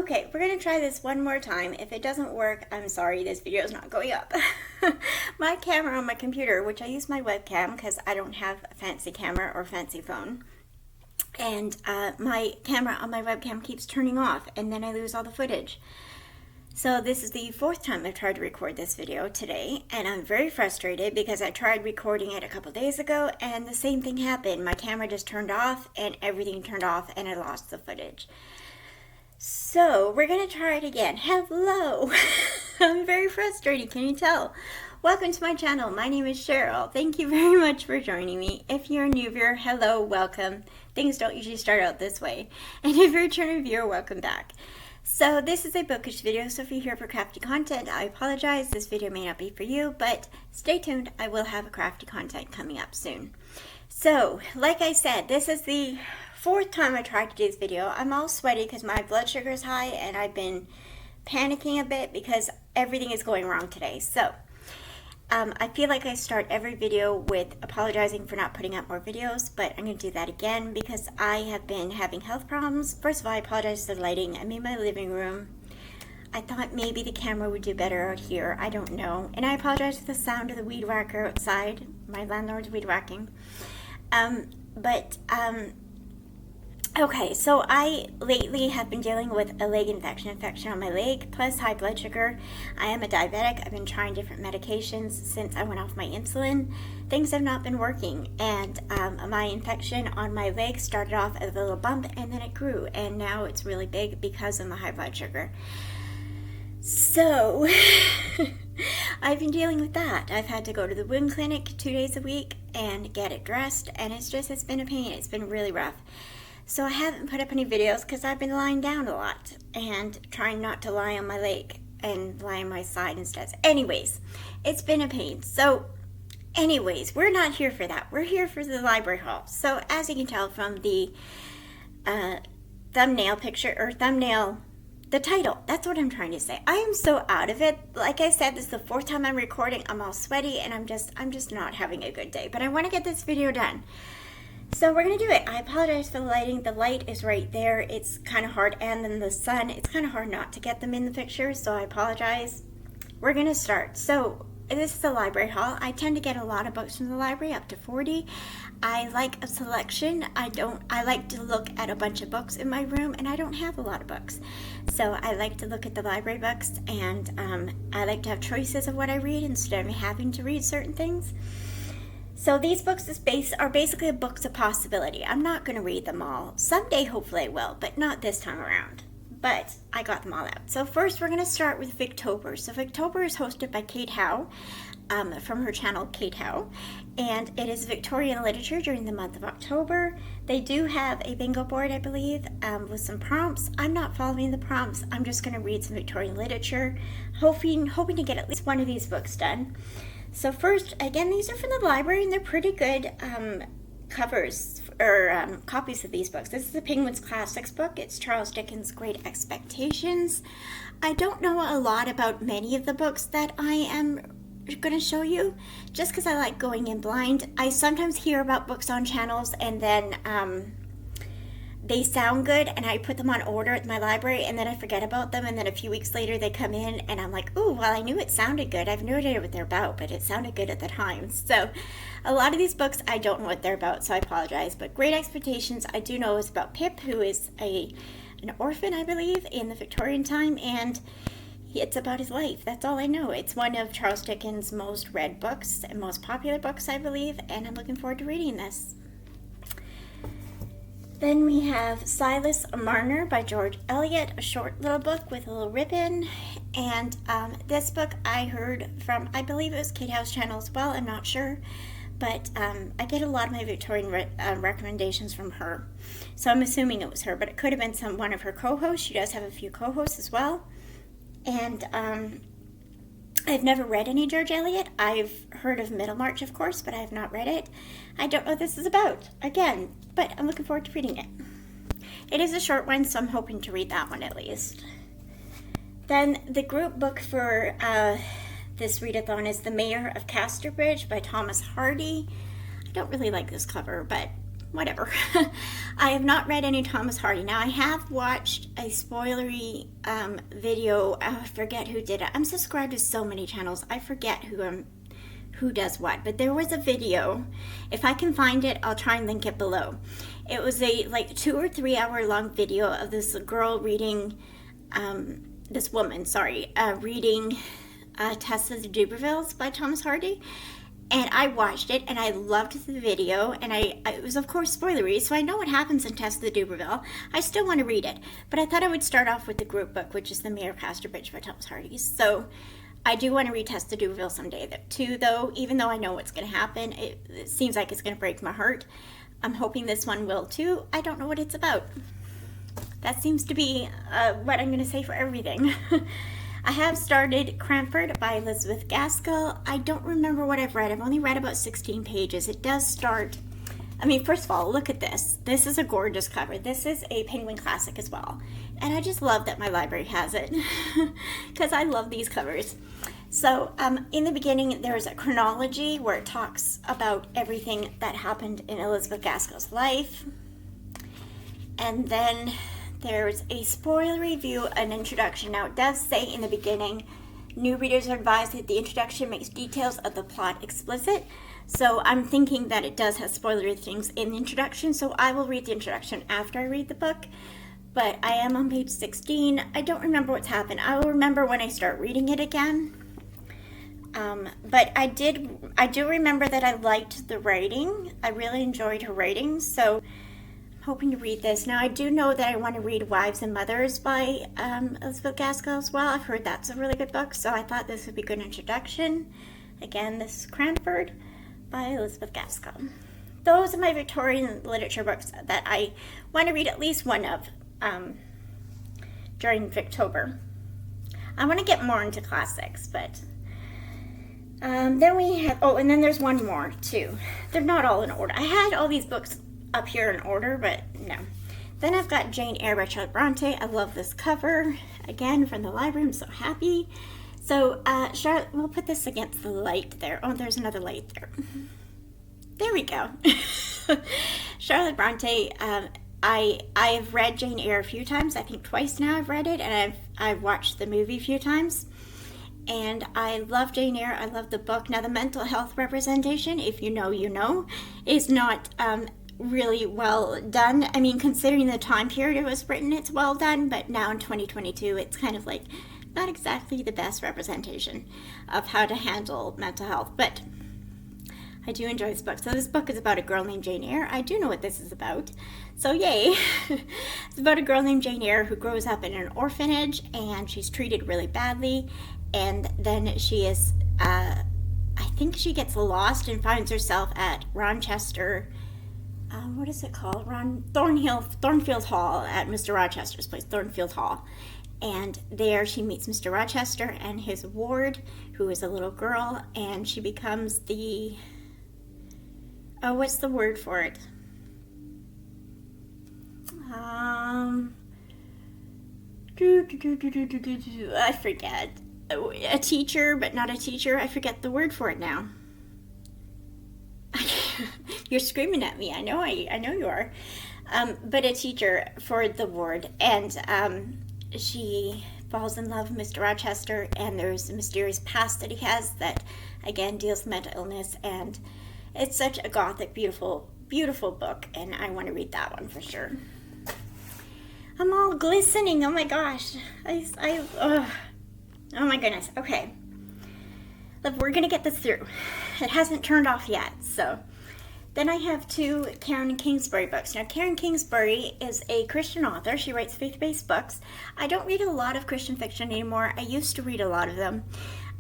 Okay, we're going to try this one more time. If it doesn't work, I'm sorry, this video is not going up. My camera on my computer, which I use my webcam because I don't have a fancy camera or fancy phone, and my camera on my webcam keeps turning off and then I lose all the footage. So this is the fourth time I've tried to record this video today, and I'm very frustrated because I tried recording it a couple days ago and the same thing happened. My camera just turned off and everything turned off and I lost the footage. So we're going to try it again. Hello! I'm very frustrated, can you tell? Welcome to my channel. My name is Cheryl. Thank you very much for joining me. If you're a new viewer, hello, welcome. Things don't usually start out this way. And if you're a returning viewer, welcome back. So this is a bookish video, so if you're here for crafty content, I apologize. This video may not be for you, but stay tuned. I will have a crafty content coming up soon. So, like I said, this is the fourth time I tried to do this video. I'm all sweaty because my blood sugar is high and I've been panicking a bit because everything is going wrong today. So, I feel like I start every video with apologizing for not putting out more videos, but I'm going to do that again because I have been having health problems. First of all, I apologize for the lighting. I'm in my living room. I thought maybe the camera would do better out here. I don't know. And I apologize for the sound of the weed whacker outside. My landlord's weed whacking. Okay, so I lately have been dealing with a leg infection on my leg, plus high blood sugar. I am a diabetic. I've been trying different medications since I went off my insulin. Things have not been working, and my infection on my leg started off as a little bump, and then it grew, and now it's really big because of my high blood sugar. So, I've been dealing with that. I've had to go to the wound clinic 2 days a week and get it dressed, and it's been a pain. It's been really rough. So I haven't put up any videos because I've been lying down a lot and trying not to lie on my leg and lie on my side instead. Anyways, it's been a pain. So anyways, we're not here for that. We're here for the library haul. So as you can tell from the thumbnail picture or thumbnail, the title, that's what I'm trying to say. I am so out of it. Like I said, this is the fourth time I'm recording. I'm all sweaty and I'm just not having a good day. But I want to get this video done. So we're going to do it. I apologize for the lighting. The light is right there. It's kind of hard. And then the sun, it's kind of hard not to get them in the picture. So I apologize. We're going to start. So this is a library haul. I tend to get a lot of books from the library, up to 40. I like a selection. I like to look at a bunch of books in my room, and I don't have a lot of books. So I like to look at the library books, and I like to have choices of what I read instead of having to read certain things. So these books are basically books of possibility. I'm not going to read them all. Someday, hopefully I will, but not this time around. But I got them all out. So first we're going to start with Victober. So Victober is hosted by Kate Howe from her channel Kate Howe. And it is Victorian literature during the month of October. They do have a bingo board, I believe, with some prompts. I'm not following the prompts. I'm just going to read some Victorian literature, hoping to get at least one of these books done. So first, again, these are from the library, and they're pretty good covers or copies of these books. This is the Penguins Classics book. It's Charles Dickens' Great Expectations. I don't know a lot about many of the books that I am going to show you, just because I like going in blind. I sometimes hear about books on channels, and then they sound good, and I put them on order at my library, and then I forget about them, and then a few weeks later they come in, and I'm like, ooh, well, I knew it sounded good. I've no idea what they're about, but it sounded good at the time. So a lot of these books, I don't know what they're about, so I apologize. But Great Expectations, I do know is about Pip, who is an orphan, I believe, in the Victorian time, and it's about his life. That's all I know. It's one of Charles Dickens' most read books and most popular books, I believe, and I'm looking forward to reading this. Then we have Silas, Marner by George Eliot, a short little book with a little ribbon. And this book I heard from, I believe it was Kate Howe's channel as well, I'm not sure. But I get a lot of my Victorian recommendations from her. So I'm assuming it was her, but it could have been one of her co-hosts. She does have a few co-hosts as well. And I've never read any George Eliot. I've heard of Middlemarch, of course, but I have not read it. I don't know what this is about, again, but I'm looking forward to reading it. It is a short one, so I'm hoping to read that one at least. Then the group book for this readathon is The Mayor of Casterbridge by Thomas Hardy. I don't really like this cover, but whatever. I have not read any Thomas Hardy. Now, I have watched a spoilery video. I forget who did it. I'm subscribed to so many channels. I forget who does what. But there was a video. If I can find it, I'll try and link it below. It was a 2 or 3 hour long video of this girl reading, reading Tess of the Dubervilles by Thomas Hardy. And I watched it, and I loved the video, and it was, of course, spoilery, so I know what happens in Tess of the Duberville. I still want to read it, but I thought I would start off with the group book, which is The Mayor of Casterbridge by Thomas Hardy. So I do want to read Tess of the Duberville someday, too, though, even though I know what's going to happen. It seems like it's going to break my heart. I'm hoping this one will, too. I don't know what it's about. That seems to be what I'm going to say for everything. I have started Cranford by Elizabeth Gaskell. I don't remember what I've read. I've only read about 16 pages. It does start, first of all, look at this. This is a gorgeous cover. This is a Penguin Classic as well. And I just love that my library has it because I love these covers. So in the beginning, there's a chronology where it talks about everything that happened in Elizabeth Gaskell's life. And then there's a spoiler review, an introduction. Now, it does say in the beginning, new readers are advised that the introduction makes details of the plot explicit. So I'm thinking that it does have spoilery things in the introduction, so I will read the introduction after I read the book. But I am on page 16. I don't remember what's happened. I will remember when I start reading it again. But I do remember that I liked the writing. I really enjoyed her writing, so hoping to read this. Now, I do know that I want to read Wives and Mothers by Elizabeth Gaskell as well. I've heard that's a really good book, so I thought this would be a good introduction. Again, this is Cranford by Elizabeth Gaskell. Those are my Victorian literature books that I want to read at least one of during Victober. I want to get more into classics, but then we have, and then there's one more too. They're not all in order. I had all these books up here in order, but no. Then I've got Jane Eyre by Charlotte Bronte. I love this cover. Again, from the library, I'm so happy. So, Charlotte, we'll put this against the light there. Oh, there's another light there. There we go. Charlotte Bronte, I've read Jane Eyre a few times. I think twice now I've read it, and I've watched the movie a few times. And I love Jane Eyre. I love the book. Now, the mental health representation, if you know, you know, is not really well done. Considering the time period it was written, it's well done, but now in 2022, it's kind of like not exactly the best representation of how to handle mental health, but I do enjoy this book. So this book is about a girl named Jane Eyre. I do know what this is about, so yay. It's about a girl named Jane Eyre who grows up in an orphanage, and she's treated really badly, and then she is, I think she gets lost and finds herself at Rochester, what is it called? Thornfield Hall, at Mr. Rochester's place, Thornfield Hall. And there she meets Mr. Rochester and his ward, who is a little girl, and she becomes the, what's the word for it? I forget. A teacher, but not a teacher. I forget the word for it now. You're screaming at me. I know you are. But a teacher for the ward, and she falls in love with Mr. Rochester, and there's a mysterious past that he has that again deals with mental illness, and it's such a gothic, beautiful, beautiful book, and I want to read that one for sure. I'm all glistening. Oh my gosh. Oh my goodness. Okay. Look, we're gonna get this through. It hasn't turned off yet, so. Then I have two Karen Kingsbury books. Now, Karen Kingsbury is a Christian author. She writes faith-based books. I don't read a lot of Christian fiction anymore. I used to read a lot of them.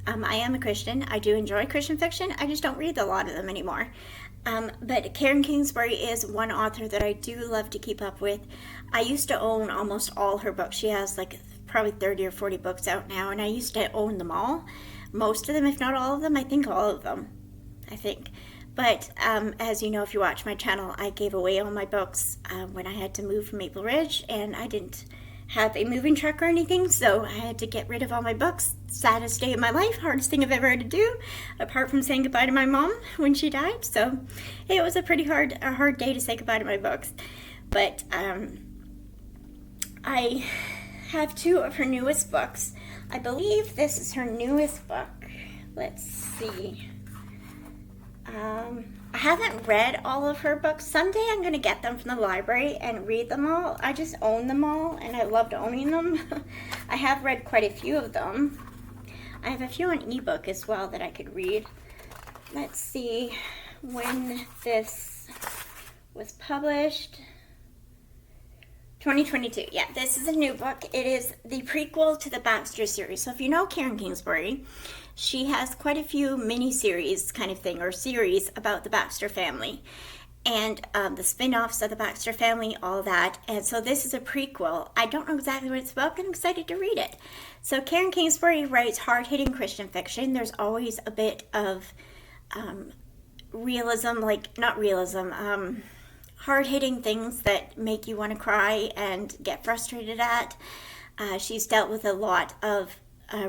I am a Christian. I do enjoy Christian fiction. I just don't read a lot of them anymore. But Karen Kingsbury is one author that I do love to keep up with. I used to own almost all her books. She has probably 30 or 40 books out now, and I used to own them all. Most of them, if not all of them. I think all of them. But as you know, if you watch my channel, I gave away all my books when I had to move from Maple Ridge, and I didn't have a moving truck or anything, so I had to get rid of all my books. Saddest day of my life, hardest thing I've ever had to do, apart from saying goodbye to my mom when she died. So it was a hard day to say goodbye to my books. But I have 2 of her newest books. I believe this is her newest book. Let's see. I haven't read all of her books. Someday I'm going to get them from the library and read them all. I just own them all, and I loved owning them. I have read quite a few of them. I have a few on ebook as well that I could read. Let's see when this was published. 2022. Yeah, this is a new book. It is the prequel to the Baxter series. So if you know Karen Kingsbury, she has quite a few mini-series kind of thing, or series about the Baxter family. And the spin-offs of the Baxter family, all that. And so this is a prequel. I don't know exactly what it's about, but I'm excited to read it. So Karen Kingsbury writes hard-hitting Christian fiction. There's always a bit of realism, like, not realism, hard-hitting things that make you want to cry and get frustrated at. She's dealt with a lot of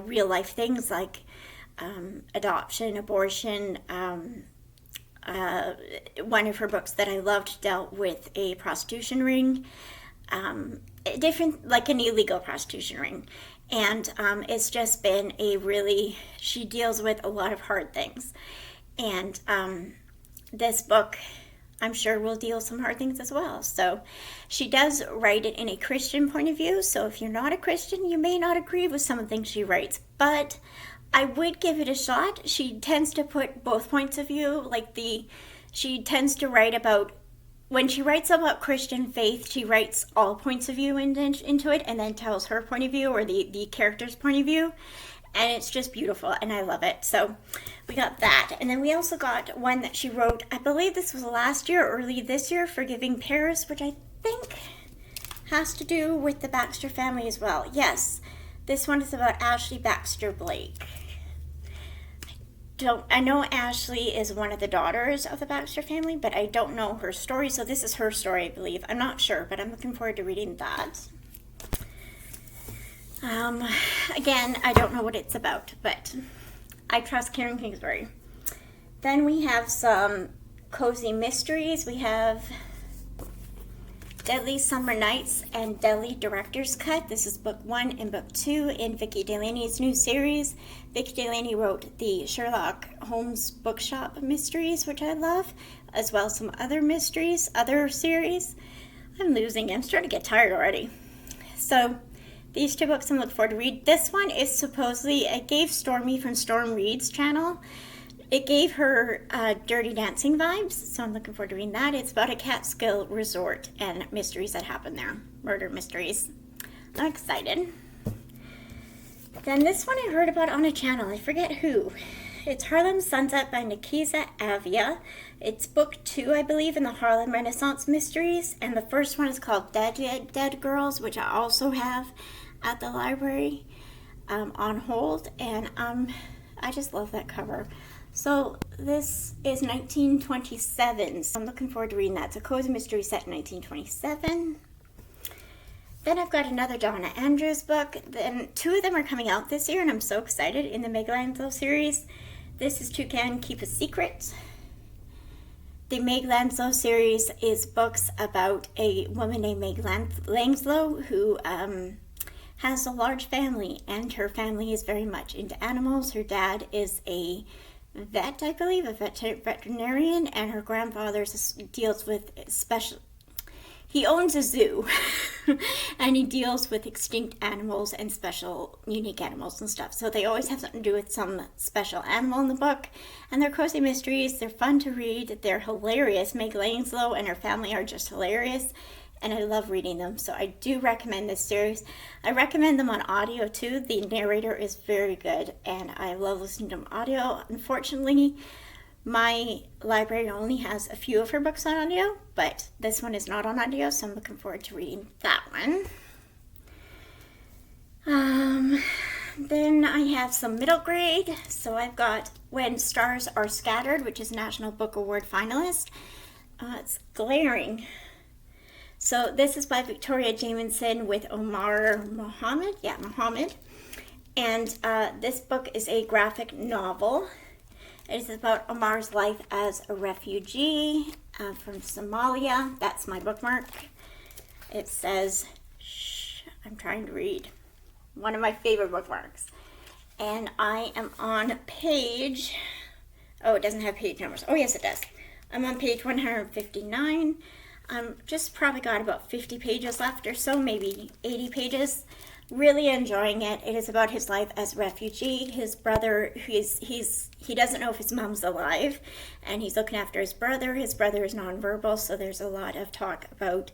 real-life things like adoption, abortion. One of her books that I loved dealt with a prostitution ring, different, like an illegal prostitution ring. And it's just been she deals with a lot of hard things. And this book, I'm sure, will deal with some hard things as well. So she does write it in a Christian point of view. So if you're not a Christian, you may not agree with some of the things she writes. But I would give it a shot. She tends to put both points of view. She tends to write about, when she writes about Christian faith, she writes all points of view into it and then tells her point of view, or the character's point of view. And it's just beautiful, and I love it. So we got that. And then we also got one that she wrote, I believe this was last year, early this year, Forgiving Paris, which I think has to do with the Baxter family as well. Yes, this one is about Ashley Baxter Blake. I know Ashley is one of the daughters of the Baxter family, but I don't know her story. So this is her story, I believe. I'm not sure, but I'm looking forward to reading that. Again, I don't know what it's about, but I trust Karen Kingsbury. Then we have some cozy mysteries. We have Deadly Summer Nights and Deadly Director's Cut. This is book 1 and book 2 in Vicki Delaney's new series. Vicki Delaney wrote the Sherlock Holmes Bookshop mysteries, which I love, as well as some other mysteries, other series. I'm starting to get tired already. So these 2 books I'm looking forward to read. This one is supposedly, it gave Stormy from Storm Reads channel. It gave her Dirty Dancing vibes, so I'm looking forward to reading that. It's about a Catskill resort and mysteries that happen there. Murder mysteries. I'm excited. Then this one I heard about on a channel. I forget who. It's Harlem Sunset by Nikisa Avia. It's book 2, I believe, in the Harlem Renaissance mysteries. And the first one is called Dead Girls, which I also have at the library on hold. And I just love that cover. So this is 1927, so I'm looking forward to reading that. It's a cozy mystery set in 1927. Then I've got another Donna Andrews book. Then 2 of them are coming out this year, and I'm so excited, in the Meg Lanslow series. This is Toucan, Keep a Secret. The Meg Lanslow series is books about a woman named Meg Lanslow who has a large family, and her family is very much into animals. Her dad is a vet, I believe, a veterinarian, and her grandfather deals with he owns a zoo, and he deals with extinct animals and special, unique animals and stuff. So they always have something to do with some special animal in the book, and they're cozy mysteries. They're fun to read. They're hilarious. Meg Lanslow and her family are just hilarious, and I love reading them. So I do recommend this series. I recommend them on audio too. The narrator is very good, and I love listening to them audio. Unfortunately, my library only has a few of her books on audio, but this one is not on audio, so I'm looking forward to reading that one. Then I have some middle grade. So I've got When Stars Are Scattered, which is National Book Award finalist. It's glaring. So this is by Victoria Jamieson with Omar Mohammed. Yeah, Mohammed. And this book is a graphic novel. It is about Omar's life as a refugee from Somalia. That's my bookmark. It says, shh, I'm trying to read. One of my favorite bookmarks. And I am on page, oh, it doesn't have page numbers. Oh, yes, it does. I'm on page 159. I'm just probably got about 50 pages left or so, maybe 80 pages. Really enjoying it. It is about his life as a refugee. His brother, he doesn't know if his mom's alive, and he's looking after his brother. His brother is nonverbal, so there's a lot of talk about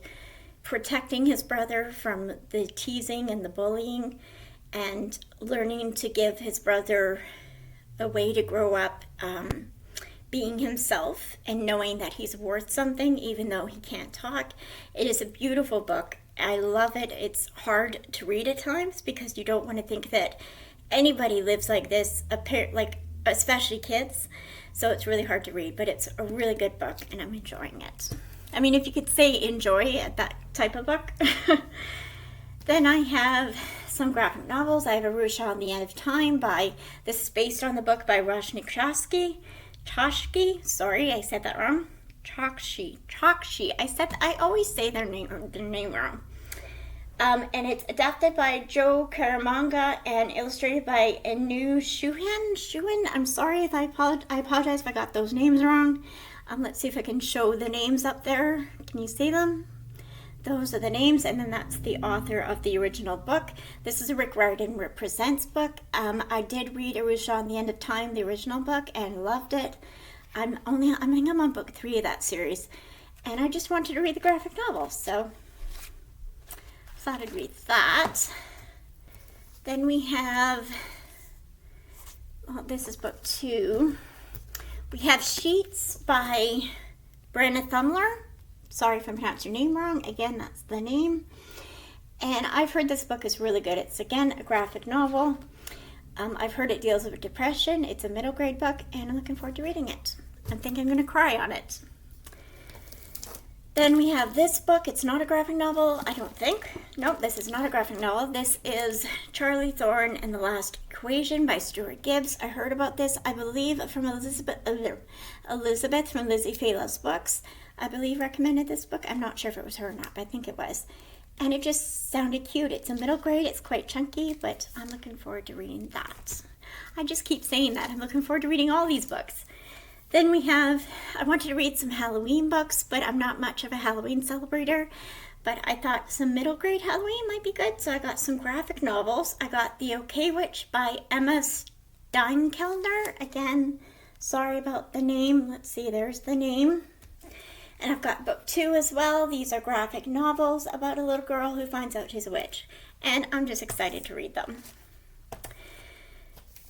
protecting his brother from the teasing and the bullying, and learning to give his brother a way to grow up being himself and knowing that he's worth something even though he can't talk. It is a beautiful book. I love it. It's hard to read at times because you don't want to think that anybody lives like this, especially kids. So it's really hard to read, but it's a really good book and I'm enjoying it. I mean, if you could say enjoy at that type of book. Then I have some graphic novels. I have Arusha on the End of Time this is based on the book by Roshni Chokshi. Sorry, I said that wrong. Chokshi. I always say their name wrong. And it's adapted by Joe Caramanga and illustrated by Anu Shuhan. I'm sorry if I apologize if I got those names wrong. Let's see if I can show the names up there. Can you see them? Those are the names, and then that's the author of the original book. This is a Rick Riordan Presents book. I did read Arusha on the End of Time, the original book, and loved it. I think I'm on book 3 of that series, and I just wanted to read the graphic novel, so thought I'd read that. Then we have, this is book 2. We have Sheets by Brenna Thumler. Sorry if I pronounced your name wrong. Again, that's the name. And I've heard this book is really good. It's, again, a graphic novel. I've heard it deals with depression. It's a middle grade book, and I'm looking forward to reading it. I think I'm going to cry on it. Then we have this book. It's not a graphic novel, I don't think. Nope, this is not a graphic novel. This is Charlie Thorne and the Last Equation by Stuart Gibbs. I heard about this, I believe, from Elizabeth from Lizzie Fayla's books. I believe recommended this book. I'm not sure if it was her or not, but I think it was. And it just sounded cute. It's a middle grade. It's quite chunky, but I'm looking forward to reading that. I just keep saying that. I'm looking forward to reading all these books. Then I wanted to read some Halloween books, but I'm not much of a Halloween celebrator. But I thought some middle grade Halloween might be good, so I got some graphic novels. I got The OK Witch by Emma Steinkeldner. Again, sorry about the name. Let's see, there's the name. And I've got book 2 as well. These are graphic novels about a little girl who finds out she's a witch. And I'm just excited to read them.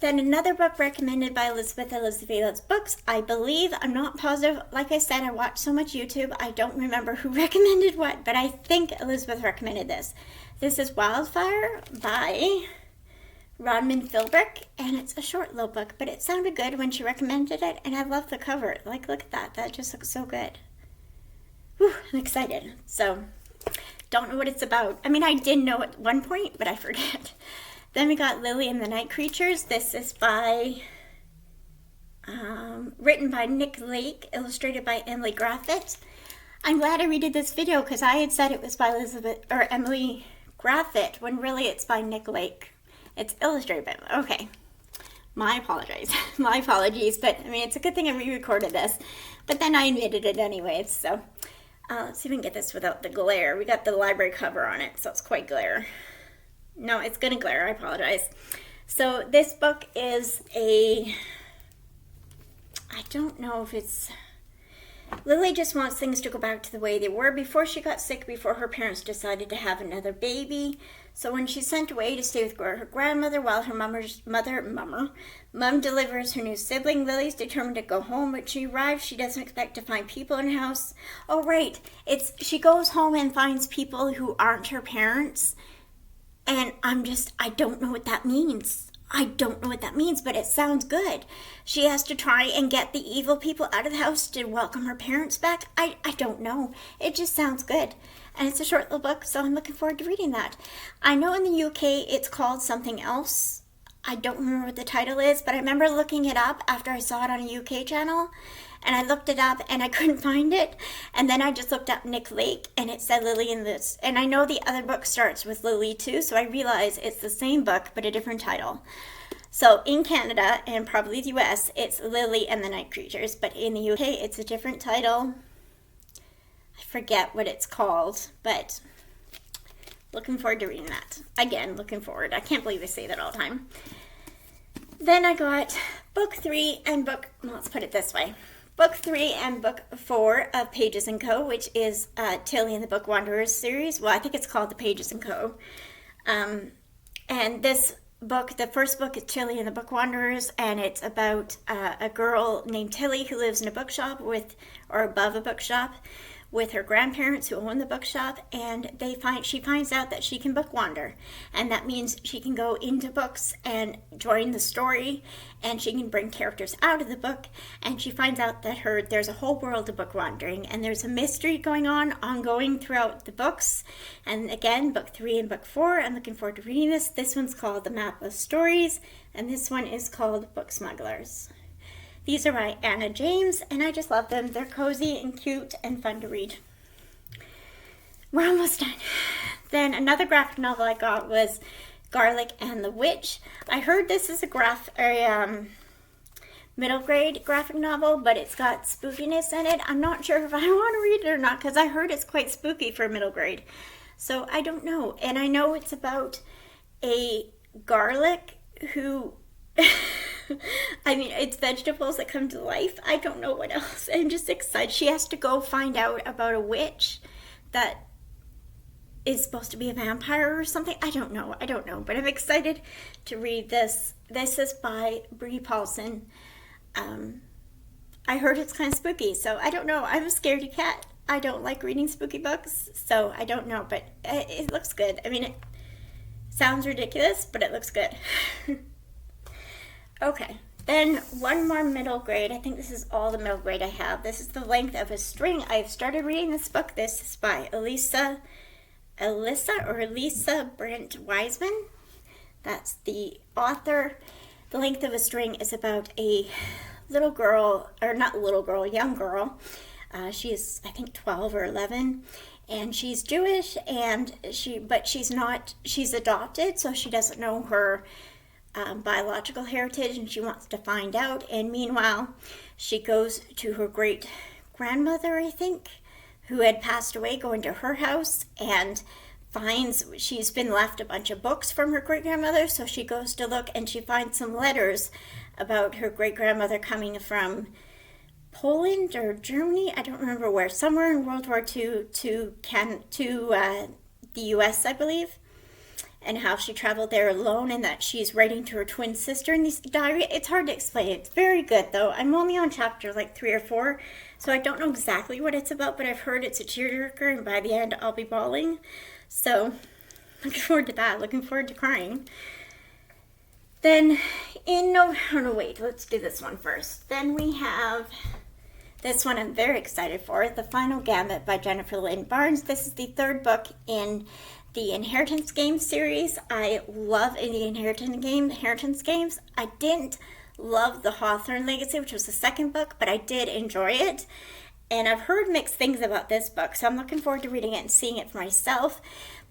Then another book recommended by Elizabeth Fayla's books, I believe. I'm not positive. Like I said, I watch so much YouTube, I don't remember who recommended what, but I think Elizabeth recommended this. This is Wildfire by Rodman Philbrick, and it's a short little book, but it sounded good when she recommended it, and I love the cover. Like, look at that. That just looks so good. Whew, I'm excited. So, don't know what it's about. I mean, I did know at one point, but I forget. Then we got Lily and the Night Creatures. This is written by Nick Lake, illustrated by Emily Graffett. I'm glad I redid this video because I had said it was by Emily Graffett when really it's by Nick Lake. It's illustrated by, okay. My apologies. My apologies, but I mean, it's a good thing I re-recorded this. But then I admitted it anyways, so let's see if we can get this without the glare. We got the library cover on it, so it's quite glare. No, it's gonna glare, I apologize. So this book is I don't know if it's, Lily just wants things to go back to the way they were before she got sick, before her parents decided to have another baby. So when she's sent away to stay with her grandmother while her mom delivers her new sibling, Lily's determined to go home. When she arrives, she doesn't expect to find people in her house. Oh, right. She goes home and finds people who aren't her parents. And I don't know what that means. I don't know what that means, but it sounds good. She has to try and get the evil people out of the house to welcome her parents back. I don't know. It just sounds good. and it's a short little book, so I'm looking forward to reading that. I know in the UK it's called something else. I don't remember what the title is, but I remember looking it up after I saw it on a UK channel, and I looked it up and I couldn't find it, and then I just looked up Nick Lake and it said Lily in this, and I know the other book starts with Lily too, so I realize it's the same book but a different title. So in Canada and probably the US, it's Lily and the Night Creatures, but in the UK it's a different title. I forget what it's called, but looking forward to reading that. Again, looking forward. I can't believe I say that all the time. Then I got book 3 and let's put it this way. Book 3 and book 4 of Pages & Co., which is Tilly and the Book Wanderers series. Well, I think it's called the Pages & Co. And this book, the first book is Tilly and the Book Wanderers, and it's about a girl named Tilly who lives in a bookshop above a bookshop with her grandparents who own the bookshop, and she finds out that she can book wander, and that means she can go into books and join the story, and she can bring characters out of the book, and she finds out that there's a whole world of book wandering, and there's a mystery ongoing throughout the books. And again, book 3 and book 4, I'm looking forward to reading this. This one's called The Map of Stories, and this one is called Book Smugglers. These are by Anna James, and I just love them. They're cozy and cute and fun to read. We're almost done. Then another graphic novel I got was Garlic and the Witch. I heard this is a middle grade graphic novel, but it's got spookiness in it. I'm not sure if I want to read it or not, because I heard it's quite spooky for middle grade. So I don't know. And I know it's about a garlic who... I mean, it's vegetables that come to life. I don't know what else. I'm just excited. She has to go find out about a witch that is supposed to be a vampire or something. I don't know. But I'm excited to read this. This is by Bree Paulson. I heard it's kind of spooky, so I don't know. I'm a scaredy cat. I don't like reading spooky books, so I don't know. But it looks good. I mean, it sounds ridiculous, but it looks good. Okay, then one more middle grade. I think this is all the middle grade I have. This is The Length of a String. I've started reading this book. This is by Elisa Brent Wiseman. That's the author. The Length of a String is about a young girl. She's, I think, 12 or 11. And she's Jewish, but she's adopted, so she doesn't know her biological heritage, and she wants to find out. And meanwhile, she goes to her great grandmother, I think, who had passed away, going to her house, and finds she's been left a bunch of books from her great grandmother. So she goes to look, and she finds some letters about her great grandmother coming from Poland or Germany, I don't remember where, somewhere in World War II to the US, I believe. And how she traveled there alone, and that she's writing to her twin sister in these diary. It's hard to explain. It's very good, though. I'm only on chapter 3 or 4, so I don't know exactly what it's about, but I've heard it's a tearjerker, and by the end, I'll be bawling. So, looking forward to that. Looking forward to crying. Then, let's do this one first. Then we have this one I'm very excited for, The Final Gamut by Jennifer Lynn Barnes. This is the third book in the Inheritance Games series. I love the Inheritance Games. I didn't love the Hawthorne Legacy, which was the second book, but I did enjoy it. And I've heard mixed things about this book, so I'm looking forward to reading it and seeing it for myself.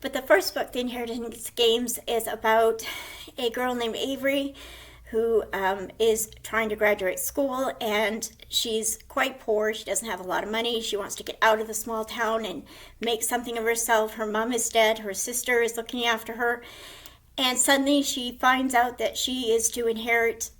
But the first book, The Inheritance Games, is about a girl named Avery who is trying to graduate school, and she's quite poor. She doesn't have a lot of money. She wants to get out of the small town and make something of herself. Her mom is dead. Her sister is looking after her. And suddenly she finds out that she is to inherit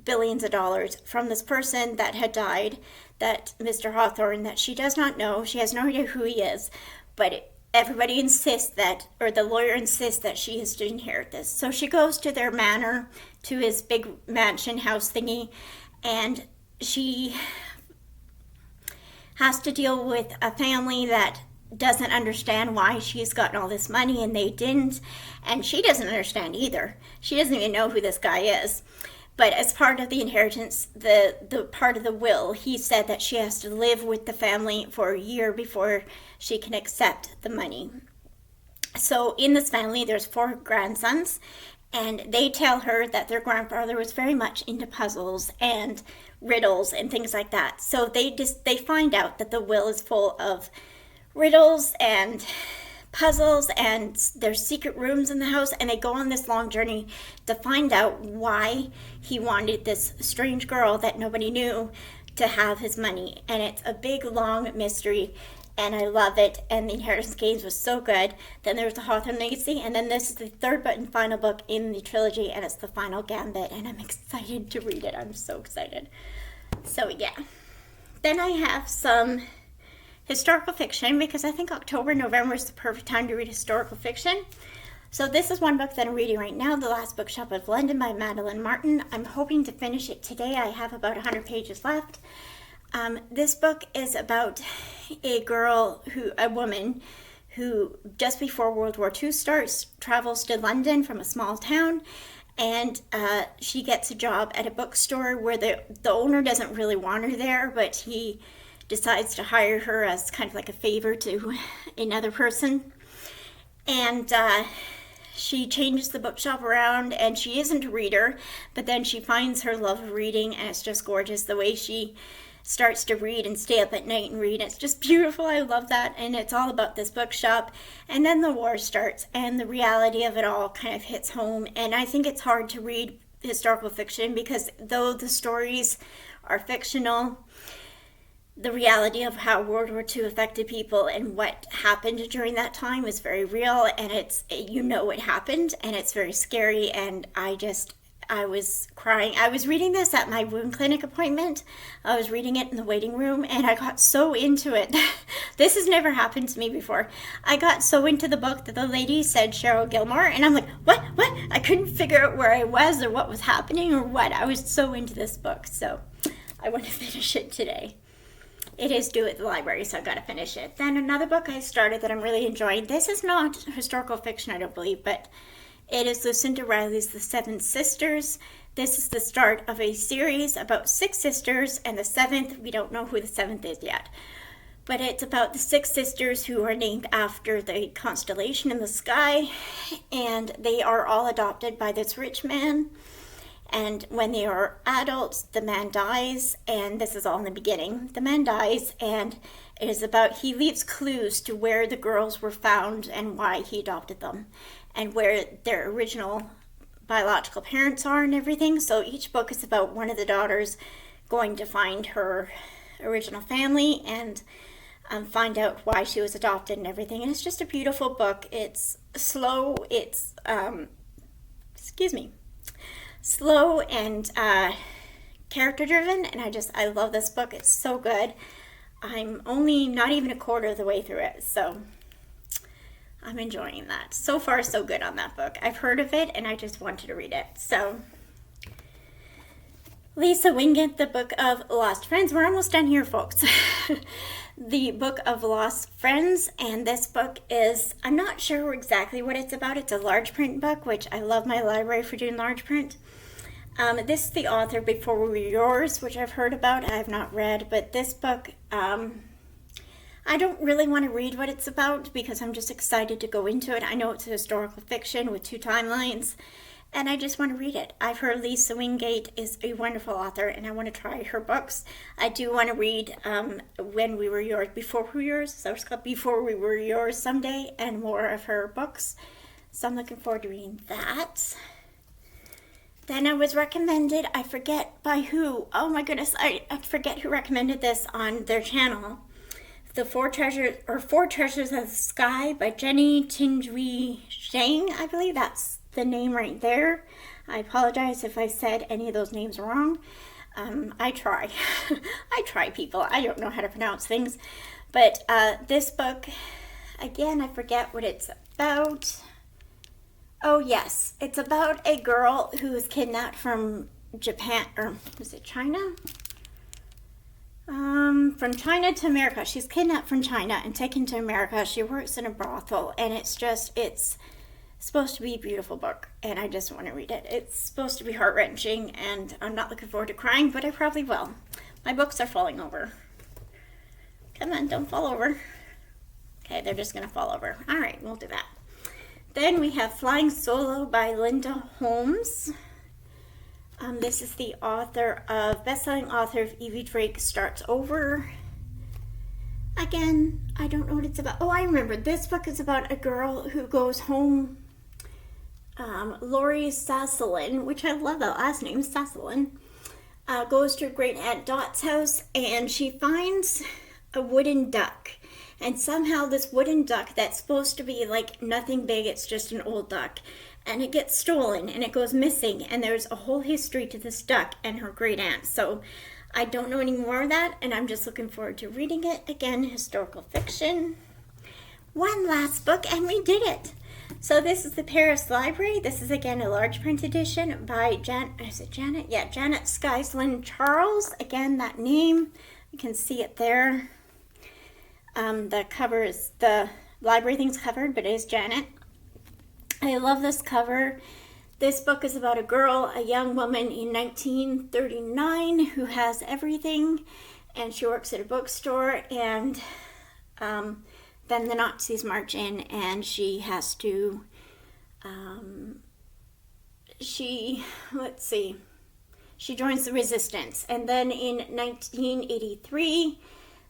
billions of dollars from this person that had died, that Mr. Hawthorne, that she does not know. She has no idea who he is, but everybody insists the lawyer insists that she is to inherit this. So she goes to their manor, to his big mansion house thingy, and she has to deal with a family that doesn't understand why she's gotten all this money and they didn't, and she doesn't understand either. She doesn't even know who this guy is. But as part of the inheritance, the part of the will, he said that she has to live with the family for a year before she can accept the money. So in this family, there's 4 grandsons, and they tell her that their grandfather was very much into puzzles and riddles and things like that. So they find out that the will is full of riddles and puzzles, and there's secret rooms in the house, and they go on this long journey to find out why he wanted this strange girl that nobody knew to have his money. And it's a big, long mystery, and I love it. And the Inheritance Games was so good. Then there's the Hawthorne Legacy, and then this is the 3rd but and final book in the trilogy, and it's the final Gambit, and I'm excited to read it. I'm so excited. So yeah. Then I have some historical fiction, because I think October, November is the perfect time to read historical fiction. So this is one book that I'm reading right now, The Last Bookshop of London by Madeline Martin. I'm hoping to finish it today. I have about 100 pages left. This book is about a woman who just before World War II starts, travels to London from a small town, and she gets a job at a bookstore where the owner doesn't really want her there, but he decides to hire her as kind of like a favor to another person. And she changes the bookshop around, and she isn't a reader, but then she finds her love of reading, and it's just gorgeous the way she starts to read and stay up at night and read. It's just beautiful. I love that. And it's all about this bookshop. And then the war starts, and the reality of it all kind of hits home. And I think it's hard to read historical fiction because though the stories are fictional, the reality of how World War II affected people and what happened during that time is very real, and it happened, and it's very scary. And I was crying. I was reading this at my wound clinic appointment. I was reading it in the waiting room, and I got so into it. This has never happened to me before. I got so into the book that the lady said Cheryl Gilmore, and I'm like, what? I couldn't figure out where I was or what was happening or what. I was so into this book, so I want to finish it today. It is due at the library, so I've got to finish it. Then another book I started that I'm really enjoying. This is not historical fiction, I don't believe, but it is Lucinda Riley's The Seven Sisters. This is the start of a series about 6 sisters, and the 7th, we don't know who the 7th is yet. But it's about the 6 sisters who are named after the constellation in the sky, and they are all adopted by this rich man. And when they are adults, the man dies, and this is all in the beginning. The man dies, and it is about, he leaves clues to where the girls were found and why he adopted them, and where their original biological parents are and everything. So each book is about one of the daughters going to find her original family and find out why she was adopted and everything. And it's just a beautiful book. It's slow, it's, slow and character driven, and I love this book. It's so good. I'm only not even a quarter of the way through it, so I'm enjoying that. So far, so good on that book. I've heard of it, and I just wanted to read it. So, Lisa Wingate, The Book of Lost Friends. We're almost done here, folks. The Book of Lost Friends, and this book is, I'm not sure exactly what it's about. It's a large print book, which I love my library for doing large print. This is the author Before We Were Yours, which I've heard about. I have not read, but this book, I don't really want to read what it's about because I'm just excited to go into it. I know it's a historical fiction with 2 timelines, and I just want to read it. I've heard Lisa Wingate is a wonderful author, and I want to try her books. I do want to read When We Were Yours, Before We Were Yours, so it's called Before We Were Yours someday, and more of her books. So I'm looking forward to reading that. Then I was recommended, I forget by who. Oh my goodness, I forget who recommended this on their channel. The Four Treasures of the Sky by Jenny Tinjui Zhang. I believe that's the name right there. I apologize if I said any of those names wrong. I try. I try, people. I don't know how to pronounce things. But this book, again, I forget what it's about. Oh yes, it's about a girl who was kidnapped from Japan, or was it China? From China to America. She's kidnapped from China and taken to America. She works in a brothel, and it's supposed to be a beautiful book, and I just want to read it. It's supposed to be heart-wrenching, and I'm not looking forward to crying, but I probably will. My books are falling over. Come on, don't fall over. Okay, they're just going to fall over. All right, we'll do that. Then we have Flying Solo by Linda Holmes. This is the author of, best-selling author of Evie Drake Starts Over. Again, I don't know what it's about. Oh, I remember. This book is about a girl who goes home. Lori Sasselin, which I love that last name, Sasselin, goes to her great aunt Dot's house, and she finds a wooden duck. And somehow this wooden duck that's supposed to be like nothing big, it's just an old duck, and it gets stolen and it goes missing, and there's a whole history to this duck and her great aunt. So I don't know any more of that, and I'm just looking forward to reading it. Again, historical fiction. One last book, and we did it. So this is the Paris Library. This is again a large print edition by Janet Skyslin Charles. Again, that name, you can see it there. The cover is, the library thing's covered, but it is Janet. I love this cover. This book is about a girl, a young woman in 1939 who has everything, and she works at a bookstore, and then the Nazis march in, and she has to, she joins the resistance. And then in 1983,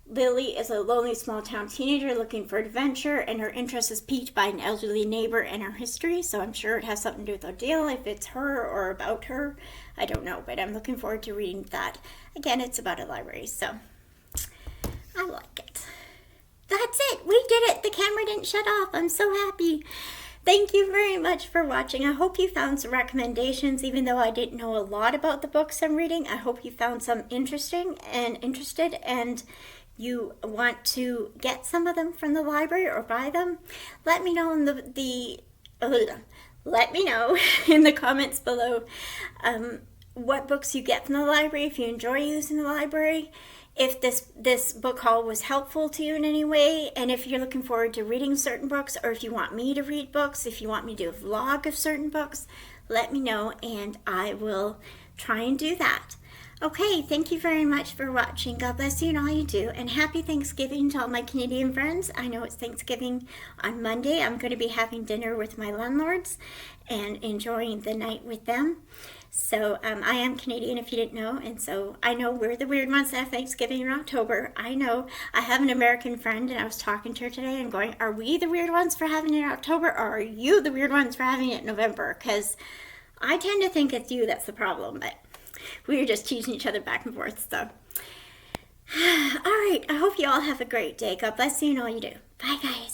Lily is a lonely small-town teenager looking for adventure, and her interest is piqued by an elderly neighbor and her history, so I'm sure it has something to do with Odile. If it's her or about her, I don't know, but I'm looking forward to reading that. Again, it's about a library, so I like it. That's it. We did it. The camera didn't shut off. I'm so happy. Thank you very much for watching. I hope you found some recommendations, even though I didn't know a lot about the books I'm reading. I hope you found some interesting and interested, and you want to get some of them from the library or buy them. Let me know in let me know in the comments below what books you get from the library, if you enjoy using the library, if this book haul was helpful to you in any way, and if you're looking forward to reading certain books, or if you want me to read books, if you want me to do a vlog of certain books, let me know and I will try and do that. Okay, thank you very much for watching. God bless you and all you do. And happy Thanksgiving to all my Canadian friends. I know it's Thanksgiving on Monday. I'm going to be having dinner with my landlords and enjoying the night with them. So I am Canadian, if you didn't know. And so I know we're the weird ones that have Thanksgiving in October. I know. I have an American friend, and I was talking to her today and going, are we the weird ones for having it in October, or are you the weird ones for having it in November? Because I tend to think it's you that's the problem, but we were just teasing each other back and forth. So, all right. I hope you all have a great day. God bless you and all you do. Bye, guys.